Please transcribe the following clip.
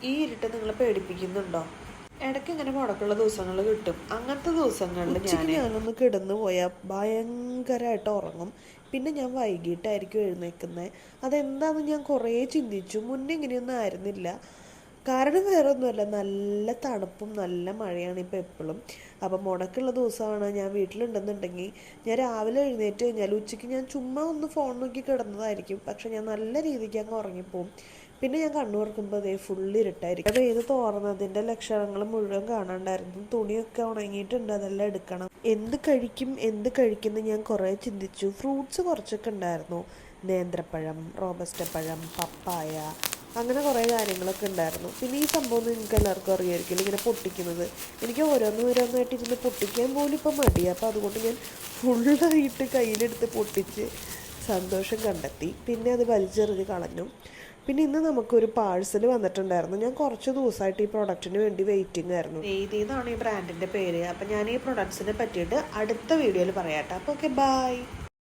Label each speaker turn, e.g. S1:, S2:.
S1: ഈ ഇരുട്ട് നിങ്ങളെ പേടിപ്പിക്കുന്നുണ്ടോ? ഇടയ്ക്ക് ഇങ്ങനെ മുടക്കുള്ള ദിവസങ്ങൾ കിട്ടും. അങ്ങനത്തെ ദിവസങ്ങളിൽ ഞാനൊന്ന് കിടന്നു പോയാൽ ഭയങ്കരമായിട്ട് ഉറങ്ങും. പിന്നെ ഞാൻ വൈകിട്ടായിരിക്കും എഴുന്നേൽക്കുന്നത്. അതെന്താണെന്ന് ഞാൻ കുറേ ചിന്തിച്ചു. മുന്നേ ഇങ്ങനെയൊന്നും ആയിരുന്നില്ല. കാരണം വേറെ ഒന്നുമല്ല, നല്ല തണുപ്പും നല്ല മഴയാണ് ഇപ്പോൾ എപ്പോഴും. അപ്പം മുടക്കുള്ള ദിവസമാണ് ഞാൻ വീട്ടിലുണ്ടെന്നുണ്ടെങ്കിൽ ഞാൻ രാവിലെ എഴുന്നേറ്റ് കഴിഞ്ഞാൽ ഉച്ചയ്ക്ക് ഞാൻ ചുമ്മാ ഒന്ന് ഫോൺ നോക്കി കിടന്നതായിരിക്കും. പക്ഷെ ഞാൻ നല്ല രീതിക്ക് അങ്ങ് ഉറങ്ങിപ്പോവും. പിന്നെ ഞാൻ കണ്ണു തുറക്കുമ്പോൾ അതേ ഫുള്ള് ഇരുട്ടായിരിക്കും. വെയിൽ തോർന്നതിൻ്റെ ലക്ഷണങ്ങൾ മുഴുവൻ കാണാണ്ടായിരുന്നു. തുണിയൊക്കെ ഉണങ്ങിയിട്ടുണ്ട്, അതെല്ലാം എടുക്കണം. എന്ത് കഴിക്കുന്നു ഞാൻ കുറേ ചിന്തിച്ചു. ഫ്രൂട്ട്സ് കുറച്ചൊക്കെ ഉണ്ടായിരുന്നു. നേന്ത്രപ്പഴം, റോബസ്റ്റ പഴം, പപ്പായ, അങ്ങനെ കുറേ കാര്യങ്ങളൊക്കെ ഉണ്ടായിരുന്നു. പിന്നെ ഈ സംഭവം നിങ്ങൾക്ക് എല്ലാവർക്കും അറിയാമായിരിക്കും, ഇങ്ങനെ പൊട്ടിക്കുന്നത്. എനിക്ക് ഓരോന്നായിട്ട് ഇരുന്ന് പൊട്ടിക്കാൻ പോലും ഇപ്പം മടിയാണ്. അപ്പോൾ അതുകൊണ്ട് ഞാൻ ഫുള്ളായിട്ട് കയ്യിലെടുത്ത് പൊട്ടിച്ച് സന്തോഷം കണ്ടെത്തി. പിന്നെ അത് വലിച്ചെറിഞ്ഞ് കളഞ്ഞു. പിന്നെ ഇന്ന് നമുക്കൊരു പാഴ്സൽ വന്നിട്ടുണ്ടായിരുന്നു. ഞാൻ കുറച്ച് ദിവസമായിട്ട് ഈ പ്രൊഡക്റ്റിന് വേണ്ടി വെയിറ്റിംഗ് ആയിരുന്നു. നെയ്തി എന്നാണ് ഈ ബ്രാൻഡിൻ്റെ പേര്. അപ്പം ഞാൻ ഈ പ്രൊഡക്ട്സിനെ പറ്റിയിട്ട് അടുത്ത വീഡിയോയിൽ പറയാം കേട്ടോ. അപ്പോൾ ഓക്കെ, ബൈ.